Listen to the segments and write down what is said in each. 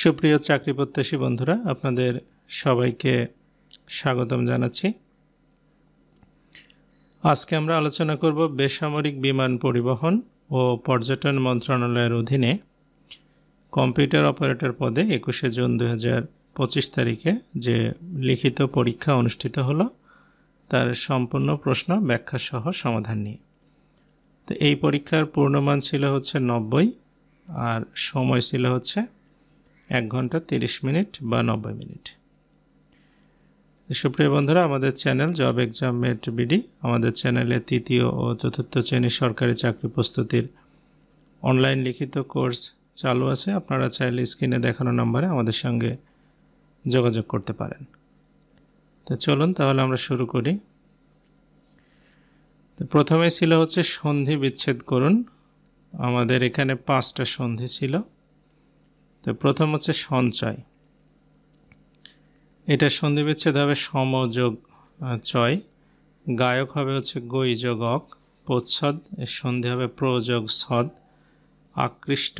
সুপ্রিয় চাকরি প্রত্যাশী বন্ধুরা, আপনাদের সবাইকে স্বাগতম জানাচ্ছি। আজকে আমরা আলোচনা করব বেসামরিক বিমান পরিবহন ও পর্যটন মন্ত্রণালয়ের অধীনে কম্পিউটার অপারেটর পদে 21শে জুন 2025 তারিখে যে লিখিত পরীক্ষা অনুষ্ঠিত হলো তার সম্পূর্ণ প্রশ্ন ব্যাখ্যা সহ সমাধান নিয়ে। তো এই পরীক্ষার পূর্ণমান ছিল হচ্ছে 90 আর সময় ছিল হচ্ছে 1 ঘন্টা 30 মিনিট বা 90 মিনিট। সুপ্রিয় বন্ধুরা, আমাদের channel job exam mate BD, আমাদের চ্যানেলে তৃতীয় ও চতুর্থ শ্রেণীর সরকারি চাকরি প্রস্তুতির অনলাইন লিখিত কোর্স চালু আছে। আপনারা চাইলে স্ক্রিনে দেখানো নম্বরে আমাদের সঙ্গে যোগাযোগ করতে পারেন। তো চলুন তাহলে আমরা শুরু করি। তো প্রথমে ছিল হচ্ছে সন্ধি বিচ্ছেদ করুন। আমাদের এখানে 5টা সন্ধি ছিল। তো প্রথম হচ্ছে সঞ্চয়, এটা সন্ধি বিচ্ছেদ হবে সমযোগ চয়, গায়ক হবে হচ্ছে গই যোগ অক, প্রচ্ছদ এর সন্ধি হবে প্রযোগ ছদ, আকৃষ্ট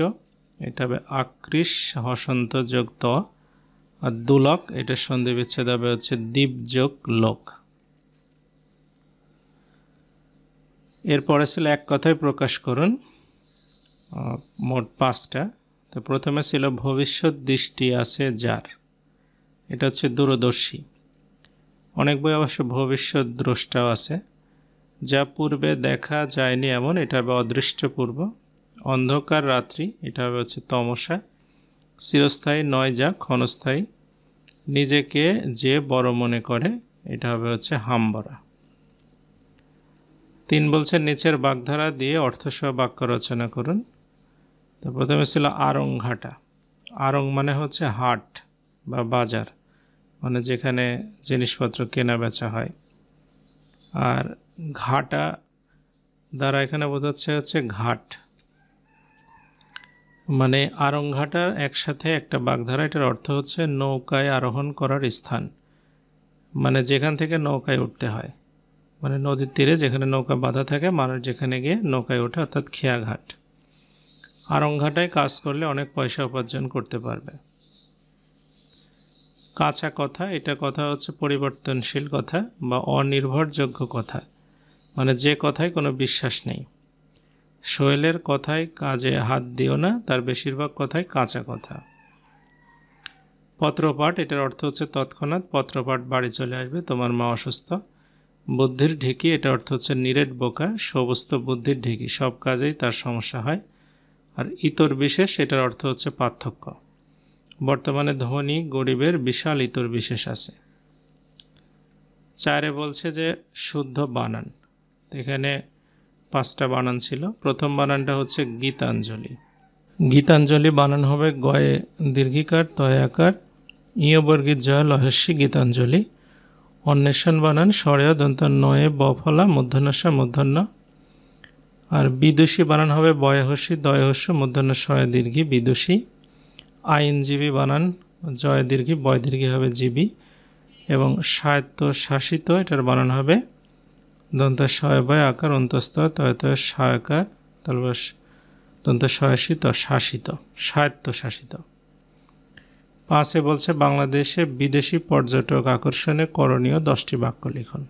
এটা হবে আকৃষ হসন্ত যোগ ত, আর দুলক এটার সন্ধি বিচ্ছেদ হবে হচ্ছে দ্বীপ যোগ লোক। এরপরে ছিল এক কথায় প্রকাশ করুন, মোট 5টা। তো প্রথমে ছিল ভবিষ্যৎ দৃষ্টি আছে যার, এটা হচ্ছে দূরদর্শী। অনেক বই অবশ্য ভবিষ্যৎ দ্রষ্টাও আছে। যা পূর্বে দেখা যায়নি এমন, এটা হবে অদৃষ্টপূর্ব। অন্ধকার রাত্রি এটা হবে হচ্ছে তমসা। চিরস্থায়ী নয় যা ক্ষণস্থায়ী। নিজেকে যে বড় মনে করে, এটা হবে হচ্ছে হামবরা। 3 বলছে নিচের বাগধারা দিয়ে অর্থসহ বাক্য রচনা করুন। তো প্রথমে ছিল আড়ংঘাটা। আড়ং মানে হচ্ছে হাট বা বাজার, মানে যেখানে জিনিসপত্র কেনা বেচা হয়। আর ঘাটা দ্বারা এখানে বোঝাচ্ছে হচ্ছে ঘাট, মানে আড়ংঘাটার একসাথে একটা বাগধারা। এটার অর্থ হচ্ছে নৌকায় আরোহণ করার স্থান, মানে যেখান থেকে নৌকায় উঠতে হয়, মানে নদীর তীরে যেখানে নৌকা বাঁধা থাকে, মানুষ যেখানে গিয়ে নৌকায় ওঠে, অর্থাৎ খেয়াঘাট। আড়ংঘাটায় কাজ করলে অনেক পয়সা উপার্জন করতে পারবে। কাঁচা কথা, এটা কথা হচ্ছে পরিবর্তনশীল কথা বা অনির্ভরযোগ্য কথা, মানে যে কথায় কোনো বিশ্বাস নেই। শৈলের কথায় কাজে হাত দিও না, তার বেশিরভাগ কথাই কাঁচা কথা। পত্রপাঠ, এটার অর্থ হচ্ছে তৎক্ষণাৎ পত্রপাঠ বাড়ি চলে আসবে, তোমার মা অসুস্থ। বুদ্ধির ঢেঁকি, এটা অর্থ হচ্ছে নিরেট বোকা, সমস্ত বুদ্ধির ঢেঁকি, সব কাজেই তার সমস্যা হয়। আর ইতর বিশেষ, এটার অর্থ হচ্ছে পার্থক্য। বর্তমানে ধনী গরিবের বিশাল ইতর বিশেষ আছে। 4 বলছে যে শুদ্ধ বানান। এখানে 5টা বানান ছিল। প্রথম বানানটা হচ্ছে গীতাঞ্জলি। গীতাঞ্জলি বানান হবে গয়ে দীর্ঘিকার তয় আকার ইয় বর্গীর জয় লহস্যি গীতাঞ্জলি। অন্বেষণ বানান স্বরেয় দন্ত নয়ে বফলা মূর্ধন্যস্ব মূর্ধন্য। আর বিদুষী বানান হবে বয়হস্যি দয়হস্য মূর্ধন্য শয় দীর্ঘি বিদুষী। আইনজীবী বানান জয় দীর্ঘি বয় দীর্ঘি হবে জীবী। এবং সাহিত্য শাসিত, এটার বানান হবে দন্ত শয় বয় আকার অন্তস্থ তয় তয় সহায়কার তালবাস দন্ত শয়সিত শাসিত, সাহিত্য শাসিত। 5 বলছে বাংলাদেশে বিদেশি পর্যটক আকর্ষণে করণীয় 10টি বাক্য লিখুন।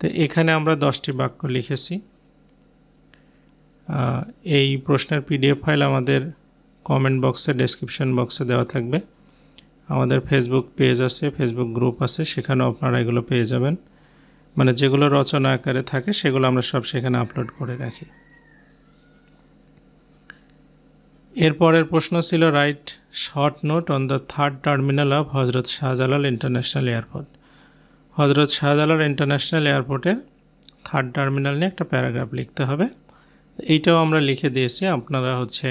তো এখানে আমরা 10টি বাক্য লিখেছি। এই প্রশ্নের পিডিএফ ফাইল আমাদের কমেন্ট বক্সে, ডেসক্রিপশন বক্সে দেওয়া থাকবে। আমাদের ফেসবুক পেজ আছে, ফেসবুক গ্রুপ আছে, সেখানেও আপনারা এগুলো পেয়ে যাবেন। মানে যেগুলো রচনা আকারে থাকে সেগুলো আমরা সব সেখানে আপলোড করে রাখি। এরপরের প্রশ্ন ছিল right short note on the 3rd terminal of হজরত শাহজালাল ইন্টারন্যাশনাল এয়ারপোর্ট। হজরত শাহজালাল ইন্টারন্যাশনাল এয়ারপোর্টের 3rd টার্মিনাল নিয়ে একটা প্যারাগ্রাফ লিখতে হবে। এইটাও আমরা লিখে দিয়েছি। আপনারা হচ্ছে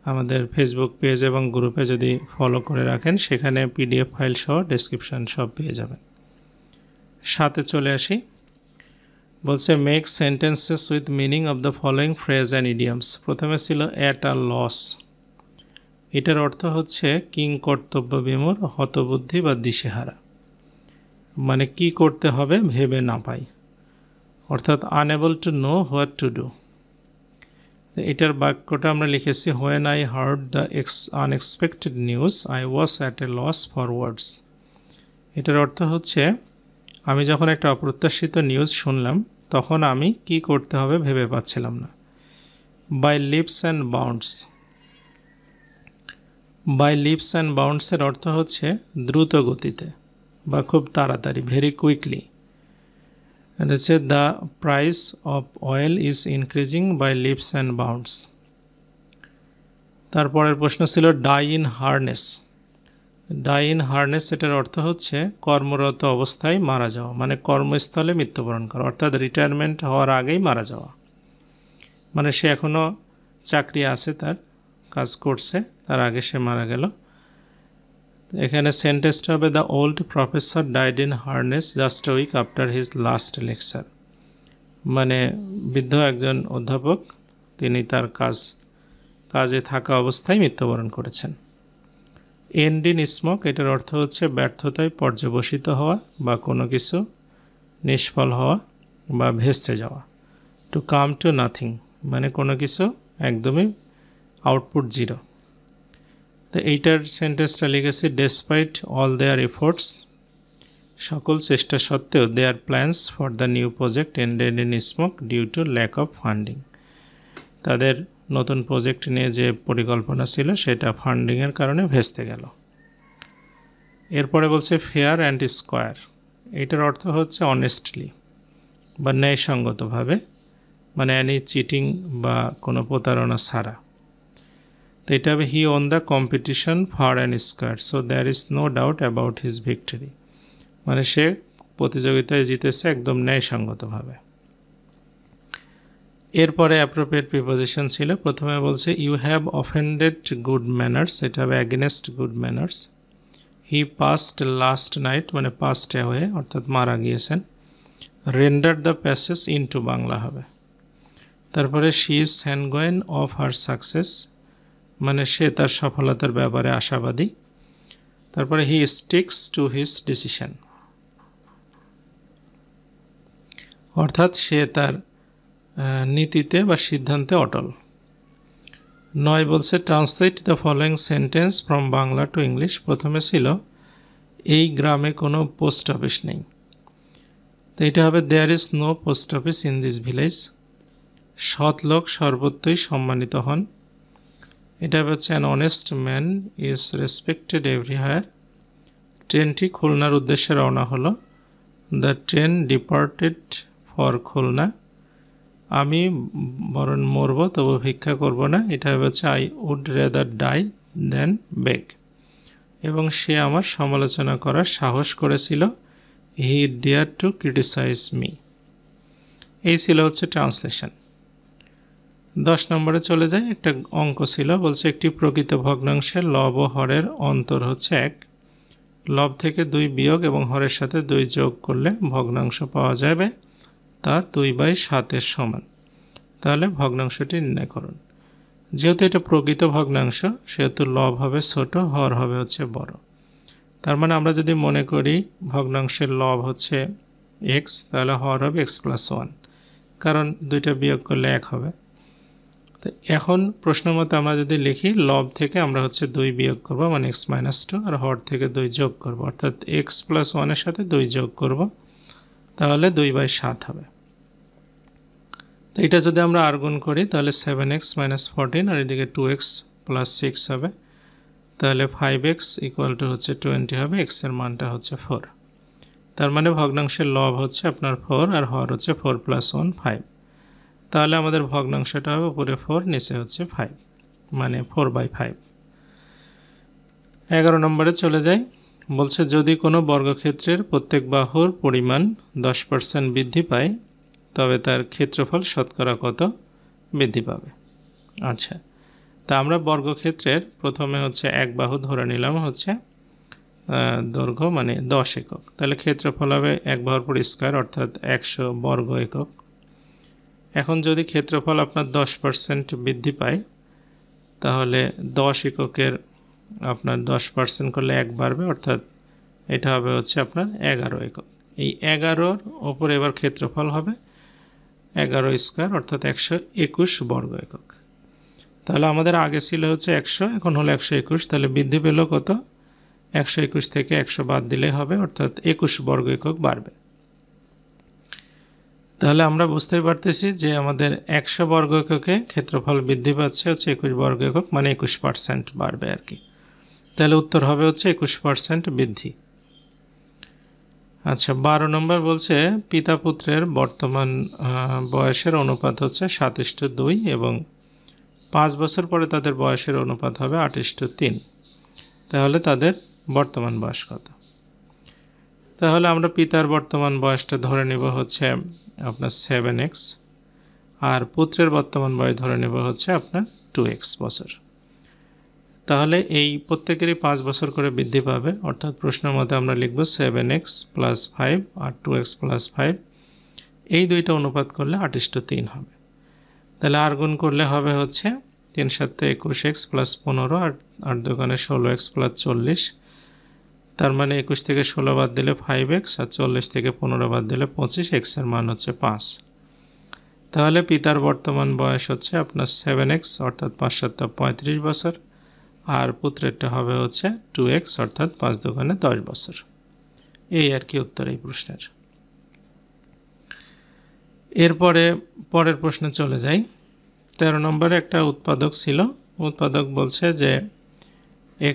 আমাদের ফেসবুক পেজ এবং গ্রুপে যদি ফলো করে রাখেন, সেখানে পিডিএফ ফাইল সহ ডেসক্রিপশন সব পেয়ে যাবেন। 7 চলে আসি। বলছে make sentences with meaning of the following phrase and idioms. প্রথমে ছিল অ্যাট আ লস, এটার অর্থ হচ্ছে কিং কর্তব্য বিমূঢ়, হতবুদ্ধি বা দিশেহারা, মানে কি করতে হবে ভেবে না পাই, অর্থাৎ unable to know what to do. এটার বাক্যটা আমরা লিখেছি when I heard the unexpected news I was at a loss for words। এটার অর্থ হচ্ছে আমি যখন একটা অপ্রত্যাশিত নিউজ শুনলাম তখন আমি কি করতে হবে ভেবে পাচ্ছিলাম না। by leaps and bounds, by leaps and bounds এর অর্থ হচ্ছে দ্রুত গতিতে বা খুব তাড়াতাড়ি, ভেরি কুইকলি। এটা হচ্ছে the price of oil is increasing by leaps and bounds. তারপরের প্রশ্ন ছিল die in harness. Die in harness এটার অর্থ হচ্ছে কর্মরত অবস্থায় মারা যাওয়া, মানে কর্মস্থলে মৃত্যুবরণ করা, অর্থাৎ রিটায়ারমেন্ট হওয়ার আগেই মারা যাওয়া, মানে সে এখনও চাকরি আছে, তার কাজ করছে, তার আগে সে মারা গেল। এখানে সেন্টেন্সটা হবে the old professor died in harness just week after his last lecture. মানে বৃদ্ধ একজন অধ্যাপক, তিনি তার কাজে থাকা অবস্থায় মৃত্যুবরণ করেছেন। এন্ড ইন স্মোক এটার অর্থ হচ্ছে ব্যর্থতায় পর্যবসিত হওয়া বা কোনো কিছু নিষ্ফল হওয়া বা ভেস্তে যাওয়া। টু কাম টু নাথিং মানে কোনো কিছু একদমই আউটপুট জিরো। তো এইটার সেন্টেন্সটা লিখেছি ডেসপাইট অল দেয়ার এফোর্টস, সকল চেষ্টা সত্ত্বেও their plans for the new project ended in smoke due to lack of funding. তাদের নতুন প্রজেক্ট নিয়ে যে পরিকল্পনা ছিল সেটা ফান্ডিংয়ের কারণে ভেস্তে গেল। এরপরে বলছে ফেয়ার অ্যান্ড স্কোয়ার, এটার অর্থ হচ্ছে অনেস্টলি বা ন্যায়সঙ্গতভাবে, মানে অ্যানি চিটিং বা কোনো প্রতারণা ছাড়া। তো এটা হবে he won the competition fair and square so there is no doubt about his victory, মানে সে প্রতিযোগিতায় জিতেছে একদম ন্যায়সঙ্গতভাবে। এরপরে অ্যাপ্রোপ্রিয়েট প্রিপোজিশন ছিল, প্রথমে বলছে you have offended good manners, এটা হবে against good manners. He passed last night মানে পাস্ট অ্যাওয়ে অর্থাৎ মারা গিয়েছেন। Render the passage into Bangla হবে। তারপরে she is sanguine of her success মানে সে তার সফলতার ব্যাপারে আশাবাদী। তারপরে he sticks to his decision অর্থাৎ সে তার নীতিতে বা সিদ্ধান্তে অটল। 9 বলছে translate the following sentence from Bangla to English. প্রথমে ছিল এই গ্রামে কোনো পোস্ট অফিস নেই, তো এটা হবে there is no post office in this village. সৎ লোক সর্বত্রই সম্মানিত হন, এটা হচ্ছে an honest man is respected everywhere. ট্রেনটি খুলনার উদ্দেশ্যে রওনা হলো। The train departed for Khulna. আমি বরং মরব তবু ভিক্ষা করব না, এটা হচ্ছে I would rather die than beg. এবং সে আমার সমালোচনা করার সাহস করেছিল। He dared to criticise me. এই ছিল হচ্ছে ট্রান্সলেশন। 10 নম্বরে চলে যায়, একটা অঙ্ক ছিল, বলছে একটি প্রকৃত ভগ্নাংশের লব ও হরের অন্তর হচ্ছে 1। লব থেকে 2 বিয়োগ এবং হরের সাথে 2 যোগ করলে ভগ্নাংশ পাওয়া যাবে, তা 2/7 সমান। তাহলে ভগ্নাংশটি নির্ণয় করুন। যেহেতু এটা প্রকৃত ভগ্নাংশ সেহেতু লব হবে ছোট, হর হবে হচ্ছে বড়। তার মানে আমরা যদি মনে করি ভগ্নাংশের লব হচ্ছে x, তাহলে হর হবে x+1, কারণ 2টা বিয়োগ করলে 1 হবে। তো এখন প্রশ্ন মতো আমরা যদি লিখি লব থেকে আমরা হচ্ছে 2 বিয়োগ করব মানে x-2, আর হর থেকে 2 যোগ করব অর্থাৎ x+1 এর সাথে 2 যোগ করব, তাহলে 2/7 হবে। তো এটা যদি আমরা আর গুণ করি তাহলে 7x - 14 আর এদিকে 2x + 6 হবে, তাহলে 5x = হচ্ছে 20 হবে, x এর মানটা হচ্ছে 4। তার মানে ভগ্নাংশের লব হচ্ছে আপনার 4 আর হর হচ্ছে 4 + 1 5। তাহলে আমাদের ভগ্নাংশটা হবে উপরে 4 নিচে হচ্ছে 5 মানে 4/5। 11 নম্বরে চলে যাই, বলছে যদি কোনো বর্গক্ষেত্রের প্রত্যেক বাহুর পরিমাণ 10% বৃদ্ধি পায় তবে তার ক্ষেত্রফল শতকরা কত বৃদ্ধি পাবে। আচ্ছা, তা আমরা বর্গক্ষেত্রের প্রথমে হচ্ছে এক বাহু ধরে নিলাম হচ্ছে দৈর্ঘ্য মানে 10 একক, তাহলে ক্ষেত্রফল হবে এক বাহুর পর স্কয়ার অর্থাৎ 100 বর্গ একক। এখন যদি ক্ষেত্রফল আপনার 10% বৃদ্ধি পায় তাহলে 10 এককের আপনার 10% করলে 1 বাড়বে অর্থাৎ এটা হবে হচ্ছে আপনার 11 একক। এই 11-র ওপরে এবার ক্ষেত্রফল হবে 11 স্কয়ার অর্থাৎ 121 বর্গ একক। তাহলে আমাদের আগে ছিল হচ্ছে 100, এখন হলো 121, তাহলে বৃদ্ধি পেল কত? 121 থেকে 100 বাদ দিলেই হবে, অর্থাৎ 21 বর্গ একক বাড়বে। তাহলে আমরা বুঝতেই পারতেছি যে আমাদের 100 বর্গ এককে ক্ষেত্রফল বৃদ্ধি পাচ্ছে হচ্ছে 21 বর্গ একক, মানে 21% বাড়বে আর কি। তাহলে উত্তর হবে হচ্ছে 21% বৃদ্ধি। আচ্ছা, 12 নম্বর বলছে পিতা পুত্রের বর্তমান বয়সের অনুপাত হচ্ছে 7:2 এবং 5 বছর পরে তাদের বয়সের অনুপাত হবে 8:3। তাহলে তাদের বর্তমান বয়স কত? তাহলে আমরা পিতার বর্তমান বয়সটা ধরে নিব হচ্ছে আপনার 7x, আর পুত্রের বর্তমান বয়স ধরে নেব হচ্ছে আপনার 2x বছর। তাহলে এই প্রত্যেকেরই 5 বছর করে বৃদ্ধি পাবে, অর্থাৎ প্রশ্নের মতে আমরা লিখব 7x + 5 আর 2x + 5, এই দুইটা অনুপাত করলে 8:3 হবে। তাহলে আর গুণ করলে হবে হচ্ছে 3 × 7 = 21x + 15 আর 8 × 2 = 16x + 40, তার মানে 21 থেকে 16 বাদ দিলে 5x আর 40 থেকে 15 বাদ দিলে 25, x এর মান হচ্ছে 5। তাহলে পিতার বর্তমান বয়স হচ্ছে আপনার 7x অর্থাৎ 5 × 7 = 35 বছর, আর পুত্রেরটা হবে হচ্ছে 2x অর্থাৎ 5 × 2 = 10 বছর। এই আর কি উত্তর এই প্রশ্নের। এরপরে পরের প্রশ্নে চলে যাই। 13 নম্বরে একটা উৎপাদক ছিল। উৎপাদক বলছে যে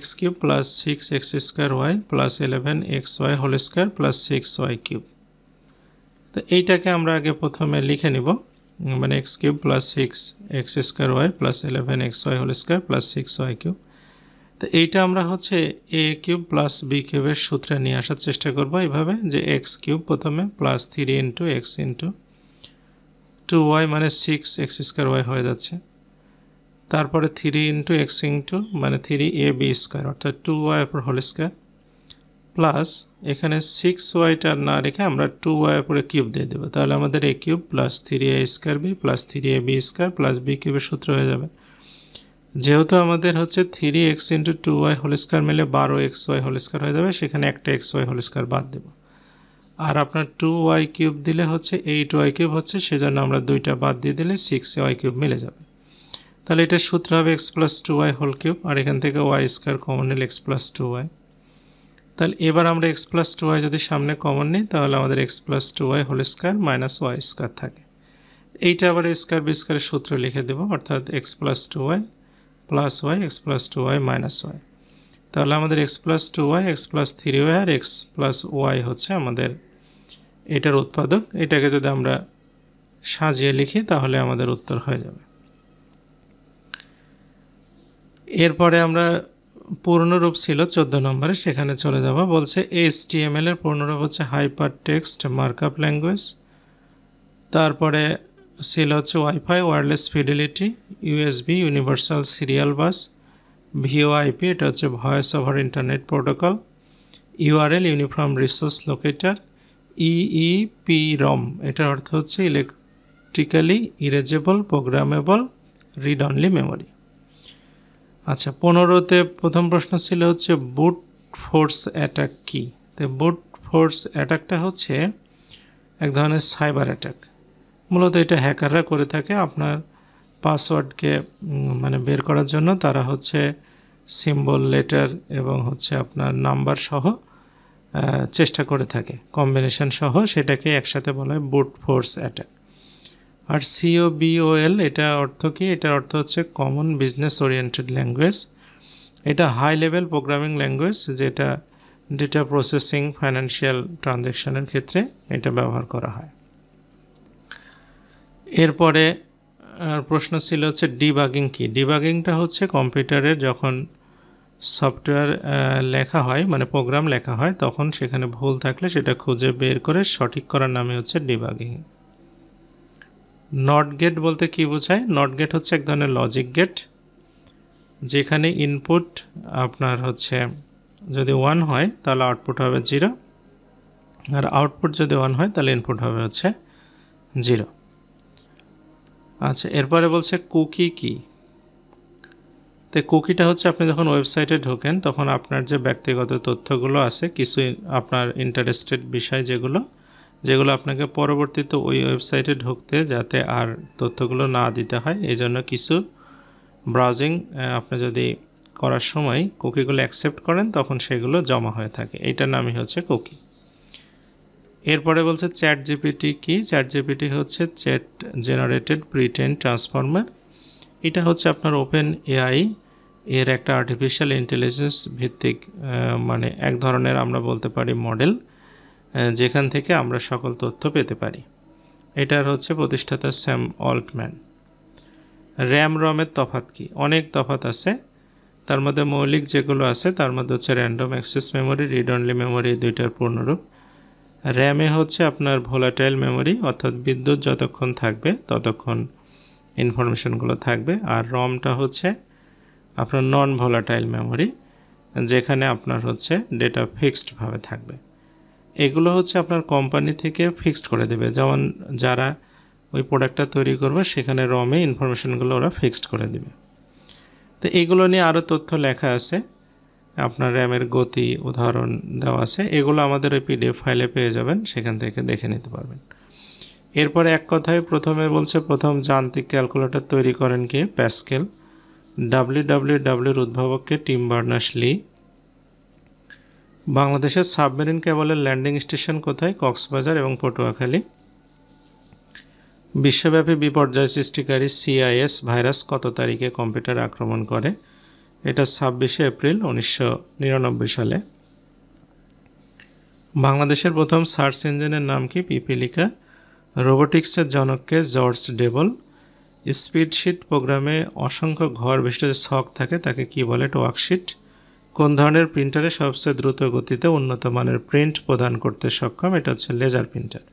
x³ + 6x² + 11xy² + 6y³ তো এইটাকে আমরা আগে প্রথমে লিখে নিব, মানে x³ + 6x² + 11xy² + 6y³। তো এইটা আমরা হচ্ছে a³ + b³ এর সূত্রে নিয়ে আসার চেষ্টা করব এইভাবে, যে x³ প্রথমে + 3 × x × 2y মানে 6x² হয়ে যাচ্ছে, তারপরে 3 × x × মানে 3ab² অর্থাৎ 2y² প্লাস এখানে 6yটা না রেখে আমরা 2y কিউব দিয়ে দেবো, তাহলে আমাদের a³ + 3a² b + 3ab² + b³ এর সূত্র হয়ে যাবে। যেহেতু আমাদের হচ্ছে 3x × 2y² মিলে 12xy² হয়ে যাবে, সেখানে একটা xy² বাদ দেব, আর আপনার 2y³ দিলে হচ্ছে 8y³ হচ্ছে, সেজন্য আমরা দুইটা বাদ দিয়ে দিলে 6y³ মিলে যাবে। তাহলে এটার সূত্র হবে x + 2y3, আর এখান থেকে y² কমন নিলে x + 2y। তাহলে এবার আমরা x + 2y যদি সামনে কমন নিই, তাহলে আমাদের x + 2y² - y² থাকে। এইটা আবার a² b² এর সূত্র লিখে দেব, অর্থাৎ x + 2y + y x + 2y - y। তাহলে আমাদের x + 2y, x + 3y আর x + y হচ্ছে আমাদের এটার উৎপাদক। এটাকে যদি আমরা সাজিয়ে লিখি তাহলে আমাদের উত্তর হয়ে যাবে। এরপরে আমরা পূর্ণরূপ ছিল 14 নম্বরে, সেখানে চলে যাব। বলছে HTML এর পূর্ণরূপ হচ্ছে হাইপার টেক্সট মার্কআপ ল্যাঙ্গুয়েজ। তারপরে ছিল হচ্ছে wifi wireless fidelity, USB universal serial bus, VoIP এটা হচ্ছে voice over internet protocol, URL uniform resource locator, EEPROM এটার অর্থ হচ্ছে electrically erasable programmable read only memory. আচ্ছা, 15তে প্রথম প্রশ্ন ছিল হচ্ছে বুট ফোর্স অ্যাটাক কি? তো বুট ফোর্স অ্যাটাকটা হচ্ছে এক ধরনের সাইবার অ্যাটাক। মূলত এটা হ্যাকাররা করে থাকে আপনার পাসওয়ার্ডকে মানে বের করার জন্য। তারা হচ্ছে সিম্বল, লেটার এবং হচ্ছে আপনার নাম্বার সহ চেষ্টা করে থাকে, কম্বিনেশন সহ, সেটাকে একসাথে বলা হয় বুট ফোর্স অ্যাটাক। আর COBOL এটা অর্থ কি? এটার অর্থ হচ্ছে কমন বিজনেস ওরিয়েন্টেড ল্যাঙ্গুয়েজ। এটা হাই লেভেল প্রোগ্রামিং ল্যাঙ্গুয়েজ, যেটা ডেটা প্রসেসিং, ফাইন্যান্সিয়াল ট্রানজ্যাকশনের ক্ষেত্রে এটা ব্যবহার করা হয়। এরপরে প্রশ্ন ছিল হচ্ছে ডিবাগিং কি? ডিবাগিংটা হচ্ছে কম্পিউটারে যখন সফটওয়্যার লেখা হয়, মানে প্রোগ্রাম লেখা হয়, তখন সেখানে ভুল থাকলে সেটা খুঁজে বের করে সঠিক করার নামে হচ্ছে ডিবাগিং। নট গেট বলতে কি বোঝায়? নট গেট হচ্ছে এক ধরনের লজিক গেট, যেখানে ইনপুট আপনার হচ্ছে যদি 1 হয় তাহলে আউটপুট হবে 0, আর আউটপুট যদি 1 হয় তাহলে ইনপুট হবে হচ্ছে 0। আচ্ছা, এরপরে বলছে কুকি কি? তো কুকিটা হচ্ছে আপনি যখন ওয়েবসাইটে ঢোকেন তখন আপনার যে ব্যক্তিগত তথ্যগুলো আছে, কিছু আপনার ইন্টারেস্টেড বিষয় যেগুলো আপনাকে পরবর্তীতে ওই ওয়েবসাইটে ঢুকতে যাতে আর তথ্যগুলো না দিতে হয়, এই জন্য কিছু ব্রাউজিং আপনি যদি করার সময় কুকিগুলো অ্যাকসেপ্ট করেন তখন সেগুলো জমা হয়ে থাকে, এইটার নামই হচ্ছে কুকি। এরপরে বলছে চ্যাট জিপিটি কি? চ্যাট জিপিটি হচ্ছে চ্যাট জেনারেটেড প্রিটেন ট্রান্সফর্মার। এটা হচ্ছে আপনার ওপেন এআই এর একটা আর্টিফিশিয়াল ইন্টেলিজেন্স ভিত্তিক মানে এক ধরনের আমরা বলতে পারি মডেল, যেখান থেকে আমরা সকল তথ্য পেতে পারি। এটার হচ্ছে প্রতিষ্ঠাতা স্যাম অল্টম্যান। র্যাম রমের তফাৎ কি? অনেক তফাৎ আছে, তার মধ্যে মৌলিক যেগুলো আছে তার মধ্যে হচ্ছে random access memory, read only memory, এই দুইটার পূর্ণরূপ। র্যামে হচ্ছে আপনার ভোলাটাইল মেমোরি, অর্থাৎ বিদ্যুৎ যতক্ষণ থাকবে ততক্ষণ ইনফরমেশনগুলো থাকবে। আর রমটা হচ্ছে আপনার নন ভোলাটাইল মেমোরি, যেখানে আপনার হচ্ছে ডেটা ফিক্সডভাবে থাকবে। এগুলো হচ্ছে আপনার কোম্পানি থেকে ফিক্সড করে দেবে, যেমন যারা ওই প্রোডাক্টটা তৈরি করবে সেখানে রমে ইনফরমেশনগুলো ওরা ফিক্সড করে দেবে। তো এইগুলো নিয়ে আরও তথ্য লেখা আছে, আপনার র্যামের গতি উদাহরণ দেওয়া আছে, এগুলো আমাদের ওই পিডিএফ ফাইলে পেয়ে যাবেন, সেখান থেকে দেখে নিতে পারবেন। এরপরে এক কথায় প্রথমে বলছে প্রথম যান্ত্রিক ক্যালকুলেটর তৈরি করেন কে? প্যাসকেল। ডাব্লিউডাব্লিউডাব্লিউর উদ্ভাবককে টিম বার্নার্স-লি। বাংলাদেশের সাবমেরিন কেবলের ল্যান্ডিং স্টেশন কোথায়? কক্সবাজার এবং পটুয়াখালী। বিশ্বব্যাপী বিপর্যয় সৃষ্টিকারী সিআইএস ভাইরাস কত তারিখে কম্পিউটার আক্রমণ করে? এটা 26শে এপ্রিল 1999 সালে। বাংলাদেশের প্রথম সার্চ ইঞ্জিনের নাম কি? পিপিলিকা। রোবোটিক্সের জনককে? জর্জ ডেবল। স্প্রেডশিট প্রোগ্রামে অসংখ্য ঘর বিশিষ্ট যে ছক থাকে তাকে কি বলে? ওয়ার্কশিট। কোন ধরনের প্রিন্টারে সবচেয়ে দ্রুত গতিতে উন্নত মানের প্রিন্ট প্রদান করতে সক্ষম? এটা হচ্ছে লেজার প্রিন্টার।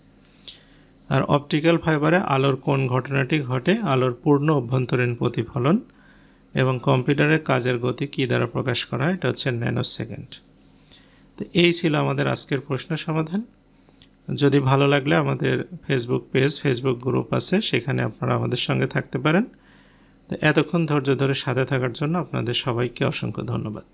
আর অপটিক্যাল ফাইবারে আলোর কোন ঘটনাটি ঘটে? আলোর পূর্ণ অভ্যন্তরীণ প্রতিফলন। এবং কম্পিউটারের কাজের গতি কী দ্বারা প্রকাশ করা হয়? এটা হচ্ছে ন্যানো সেকেন্ড। তো এই ছিল আমাদের আজকের প্রশ্ন সমাধান। যদি ভালো লাগলে আমাদের ফেসবুক পেজ, ফেসবুক গ্রুপ আছে, সেখানে আপনারা আমাদের সঙ্গে থাকতে পারেন। তো এতক্ষণ ধৈর্য ধরে সাথে থাকার জন্য আপনাদের সবাইকে অসংখ্য ধন্যবাদ।